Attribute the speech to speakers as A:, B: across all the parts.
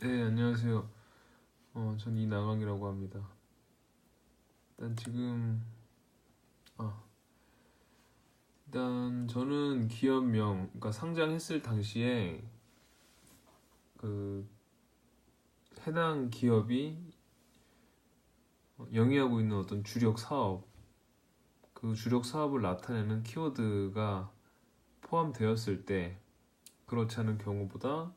A: 네, 안녕하세요. 전 이나강이라고 합니다. 일단 지금 아, 일단 저는 기업명, 그러니까 상장했을 당시에 그 해당 기업이 영위하고 있는 어떤 주력 사업, 그 주력 사업을 나타내는 키워드가 포함되었을 때 그렇지 않은 경우보다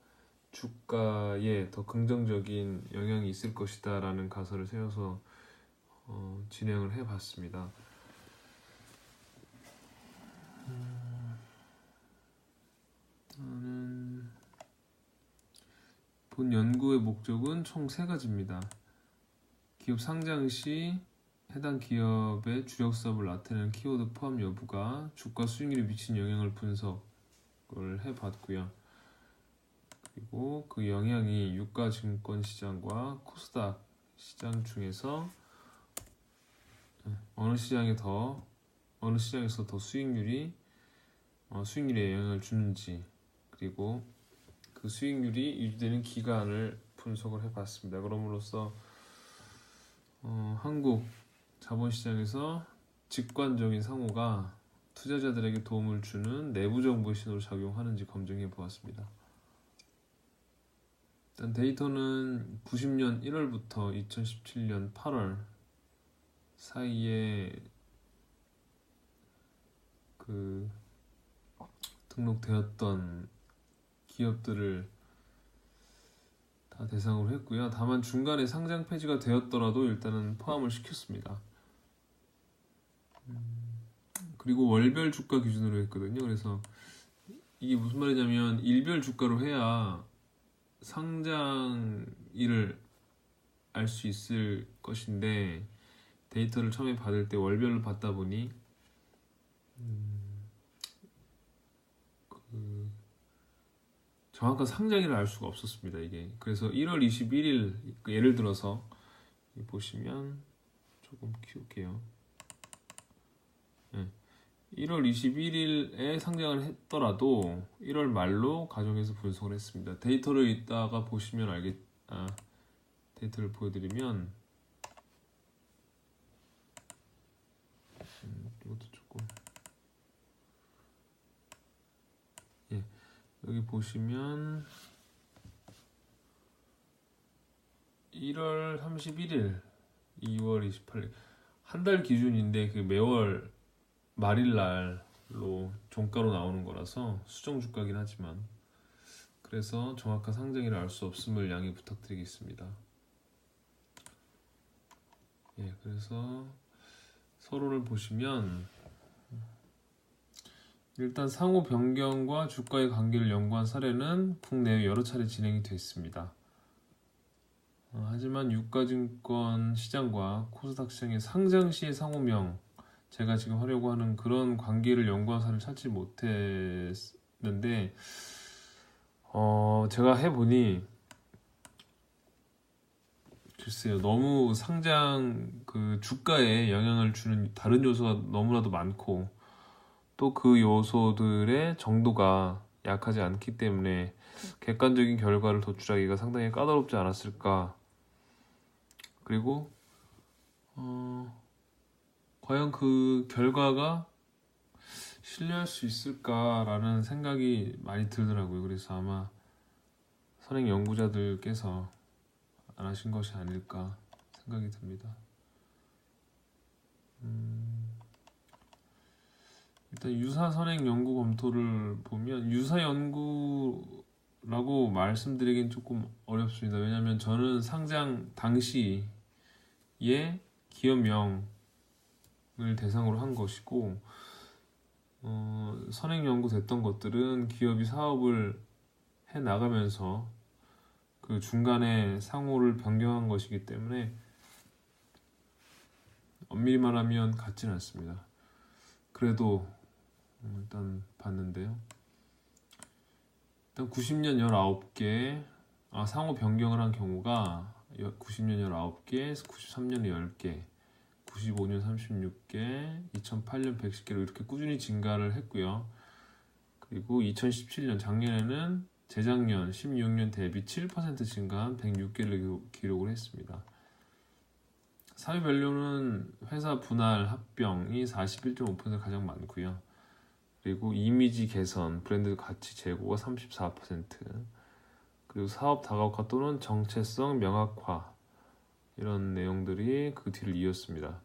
A: 주가에 더 긍정적인 영향이 있을 것이다라는 가설을 세워서 진행을 해봤습니다. 본 연구의 목적은 총 세 가지입니다. 기업 상장 시 해당 기업의 주력 사업을 나타내는 키워드 포함 여부가 주가 수익률에 미친 영향을 분석을 해봤고요. 그리고 그 영향이 유가증권 시장과 코스닥 시장 중에서 어느 시장에서 더 수익률에 영향을 주는지, 그리고 그 수익률이 유지되는 기간을 분석을 해봤습니다. 그럼으로써 한국 자본시장에서 직관적인 상호가 투자자들에게 도움을 주는 내부 정보 신호로 작용하는지 검증해 보았습니다. 일단 데이터는 90년 1월부터 2017년 8월 사이에 그 등록되었던 기업들을 다 대상으로 했고요. 다만 중간에 상장 폐지가 되었더라도 일단은 포함을 시켰습니다. 그리고 월별 주가 기준으로 했거든요. 그래서 이게 무슨 말이냐면 일별 주가로 해야 상장일을 알 수 있을 것인데 데이터를 처음에 받을 때 월별로 받다 보니 정확한 상장일을 알 수가 없었습니다. 이게 그래서 1월 21일 예를 들어서 보시면 조금 키울게요. 1월 21일에 상장을 했더라도 1월 말로 가정해서 분석을 했습니다. 데이터를 이따가 보시면 데이터를 보여드리면 이것도 조금 여기 보시면 1월 31일, 2월 28일 한 달 기준인데 그 매월 말일날로 종가로 나오는 거라서 수정 주가긴 하지만 그래서 정확한 상장일을 알 수 없음을 양해 부탁드리겠습니다. 그래서 서론을 보시면 일단 상호 변경과 주가의 관계를 연구한 사례는 국내에 여러 차례 진행이 됐습니다. 하지만 유가증권 시장과 코스닥 시장의 상장 시의 상호명, 제가 지금 하려고 하는 그런 관계를 연구한 사례를 찾지 못했는데 제가 해보니 글쎄요, 너무 상장 그 주가에 영향을 주는 다른 요소가 너무나도 많고 또 그 요소들의 정도가 약하지 않기 때문에 객관적인 결과를 도출하기가 상당히 까다롭지 않았을까. 그리고 과연 그 결과가 신뢰할 수 있을까라는 생각이 많이 들더라고요. 그래서 아마 선행 연구자들께서 안 하신 것이 아닐까 생각이 듭니다. 일단 유사 선행 연구 검토를 보면 유사 연구라고 말씀드리긴 조금 어렵습니다. 왜냐하면 저는 상장 당시에 기업명을 대상으로 한 것이고 선행 연구됐던 것들은 기업이 사업을 해 나가면서 그 중간에 상호를 변경한 것이기 때문에 엄밀히 말하면 같지는 않습니다. 그래도 일단 봤는데요. 일단 90년 19개 상호 변경을 한 경우가 90년 19개, 93년 10개, 95년 36개, 2008년 110개로 이렇게 꾸준히 증가를 했고요. 그리고 2017년 작년에는 재작년 16년 대비 7% 증가한 106개를 기록을 했습니다. 사유별로는 회사 분할 합병이 41.5% 가장 많고요. 그리고 이미지 개선, 브랜드 가치 제고가 34%, 그리고 사업 다각화 또는 정체성 명확화, 이런 내용들이 그 뒤를 이었습니다.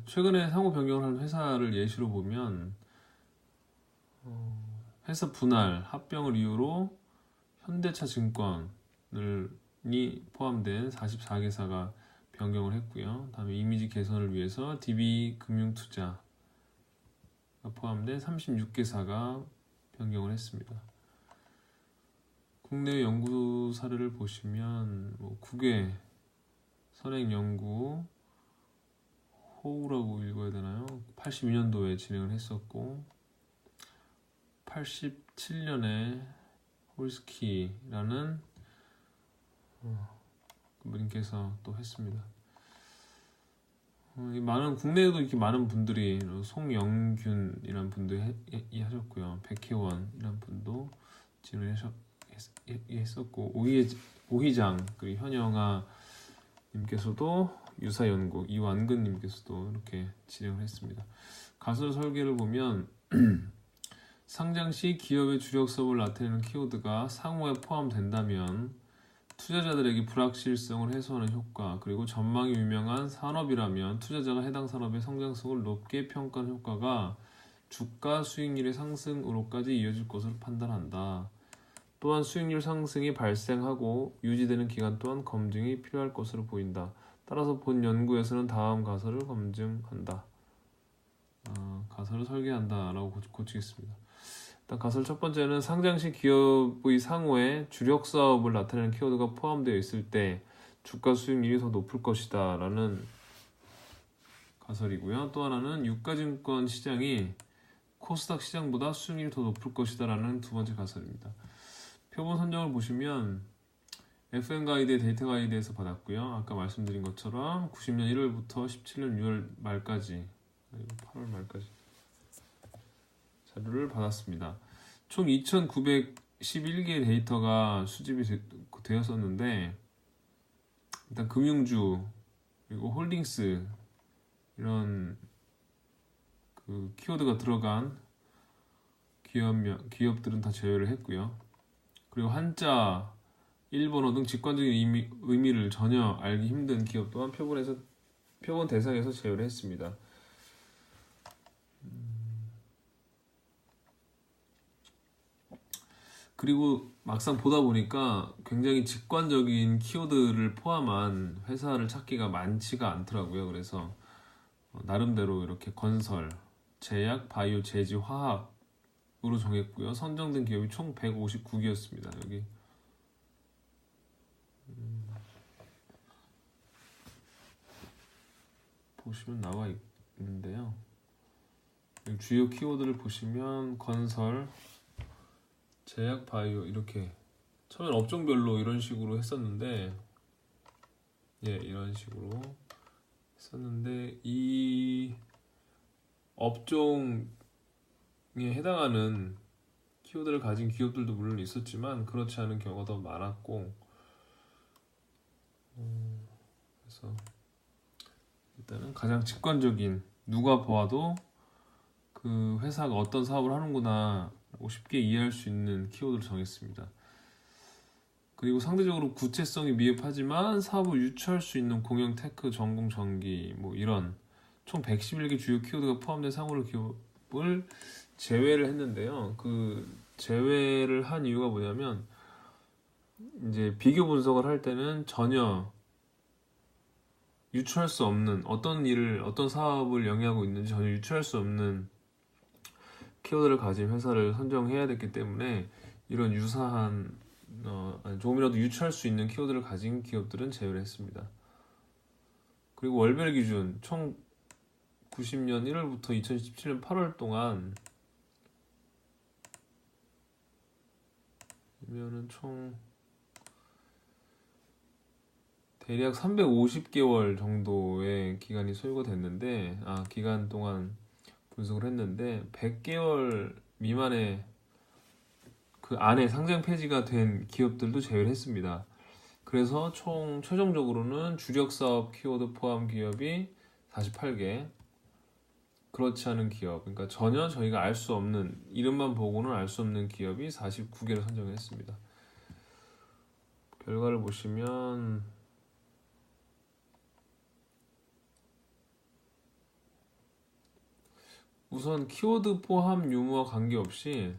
A: 최근에 상호 변경을 한 회사를 예시로 보면 회사 분할, 합병을 이유로 현대차증권이 포함된 44개사가 변경을 했고요. 다음에 이미지 개선을 위해서 DB금융투자가 포함된 36개사가 변경을 했습니다. 국내 연구 사례를 보시면 국외 선행연구 호우라고 읽어야 되나요? 82년도에 진행을 했었고 87년에 홀스키라는 분께서 또 했습니다. 많은 국내에도 이렇게 많은 분들이 송영균이라는 분도 하셨고요. 백혜원이라는 분도 진행을 했었고 오희장 그리고 현영아 님께서도 유사연구, 이완근 님께서도 이렇게 진행을 했습니다. 가설 설계를 보면 상장 시 기업의 주력 사업을 나타내는 키워드가 상호에 포함된다면 투자자들에게 불확실성을 해소하는 효과, 그리고 전망이 유명한 산업이라면 투자자가 해당 산업의 성장성을 높게 평가하는 효과가 주가 수익률의 상승으로까지 이어질 것으로 판단한다. 또한 수익률 상승이 발생하고 유지되는 기간 또한 검증이 필요할 것으로 보인다. 따라서 본 연구에서는 다음 가설을 검증한다. 가설을 설계한다 라고 고치겠습니다. 일단 가설 첫 번째는 상장 시 기업의 상호에 주력 사업을 나타내는 키워드가 포함되어 있을 때 주가 수익률이 더 높을 것이다 라는 가설이고요. 또 하나는 유가증권 시장이 코스닥 시장보다 수익률이 더 높을 것이다 라는 두 번째 가설입니다. 표본 선정을 보시면 FM 가이드의 데이터 가이드에서 받았고요. 아까 말씀드린 것처럼 90년 1월부터 17년 6월 말까지, 그리고 8월 말까지 자료를 받았습니다. 총 2,911개의 데이터가 수집이 되었었는데 일단 금융주 그리고 홀딩스 이런 그 키워드가 들어간 기업들은 다 제외를 했고요. 그리고 한자, 일본어 등 직관적인 의미를 전혀 알기 힘든 기업 또한 표본 대상에서 제외를 했습니다. 그리고 막상 보다 보니까 굉장히 직관적인 키워드를 포함한 회사를 찾기가 많지가 않더라고요. 그래서 나름대로 이렇게 건설, 제약, 바이오, 제지, 화학으로 정했고요. 선정된 기업이 총 159개였습니다. 여기 보시면 나와 있는데요. 주요 키워드를 보시면 건설, 제약, 바이오 이렇게 처음엔 업종별로 이런 식으로 했었는데 이런 식으로 했었는데 이 업종에 해당하는 키워드를 가진 기업들도 물론 있었지만 그렇지 않은 경우가 더 많았고 그래서 일단은 가장 직관적인 누가 보아도 그 회사가 어떤 사업을 하는구나 쉽게 이해할 수 있는 키워드를 정했습니다. 그리고 상대적으로 구체성이 미흡하지만 사업을 유추할 수 있는 공영, 테크, 전공, 전기 이런 총 111개 주요 키워드가 포함된 상호를 기업을 제외를 했는데요. 그 제외를 한 이유가 뭐냐면 이제 비교 분석을 할 때는 전혀 유추할 수 없는 어떤 사업을 영위하고 있는지 전혀 유추할 수 없는 키워드를 가진 회사를 선정해야 됐기 때문에 이런 유사한 조금이라도 유추할 수 있는 키워드를 가진 기업들은 제외를 했습니다. 그리고 월별 기준 총 90년 1월부터 2017년 8월 동안 이면은 총 대략 350개월 정도의 기간이 소요가 됐는데 기간 동안 분석을 했는데 100개월 미만의 그 안에 상장 폐지가 된 기업들도 제외를 했습니다. 그래서 총 최종적으로는 주력 사업 키워드 포함 기업이 48개, 그렇지 않은 기업, 그러니까 전혀 저희가 알 수 없는, 이름만 보고는 알 수 없는 기업이 49개를 선정을 했습니다. 결과를 보시면 우선 키워드 포함 유무와 관계없이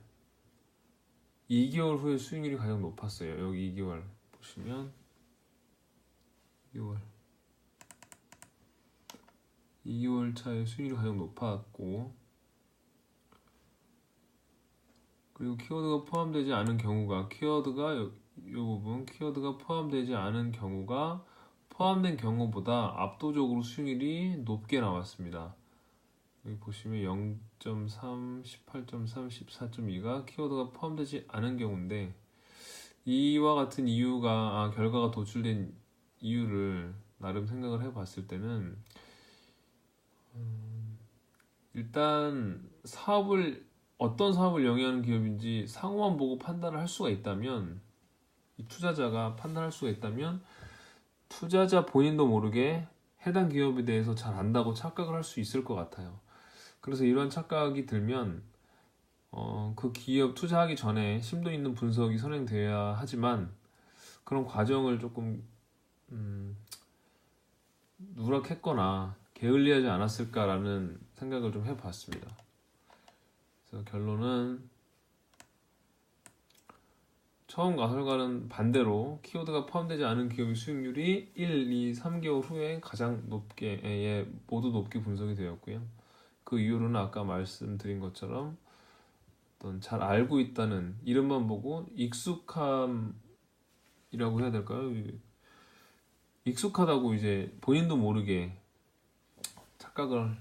A: 2개월 후에 수익률이 가장 높았어요. 여기 2개월 보시면 2개월 차에 수익률이 가장 높았고, 그리고 키워드가 포함되지 않은 경우가, 키워드가 이 부분 키워드가 포함되지 않은 경우가 포함된 경우보다 압도적으로 수익률이 높게 나왔습니다. 여기 보시면 0.3, 18.3, 14.2가 키워드가 포함되지 않은 경우인데, 이와 같은 이유가 결과가 도출된 이유를 나름 생각을 해봤을 때는 일단 어떤 사업을 영위하는 기업인지 상호만 보고 판단을 할 수가 있다면, 이 투자자가 판단할 수가 있다면 투자자 본인도 모르게 해당 기업에 대해서 잘 안다고 착각을 할 수 있을 것 같아요. 그래서 이런 착각이 들면 그 기업 투자하기 전에 심도 있는 분석이 선행되어야 하지만 그런 과정을 조금 누락했거나 게을리하지 않았을까라는 생각을 좀 해봤습니다. 그래서 결론은 처음 가설과는 반대로 키워드가 포함되지 않은 기업의 수익률이 1, 2, 3개월 후에 가장 높게 모두 높게 분석이 되었고요. 그 이유로는 아까 말씀드린 것처럼 어떤 잘 알고 있다는, 이름만 보고 익숙함이라고 해야 될까요? 익숙하다고 이제 본인도 모르게 착각을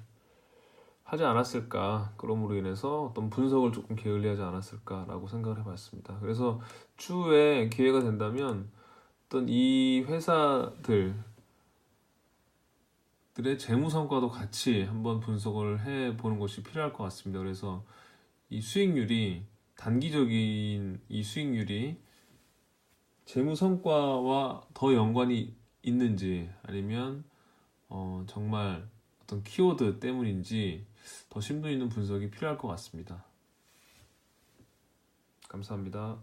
A: 하지 않았을까, 그럼으로 인해서 어떤 분석을 조금 게을리하지 않았을까라고 생각을 해봤습니다. 그래서 추후에 기회가 된다면 어떤 이 회사들의 재무 성과도 같이 한번 분석을 해보는 것이 필요할 것 같습니다. 그래서 이 수익률이, 단기적인 이 수익률이 재무 성과와 더 연관이 있는지, 아니면 정말 어떤 키워드 때문인지 더 심도 있는 분석이 필요할 것 같습니다. 감사합니다.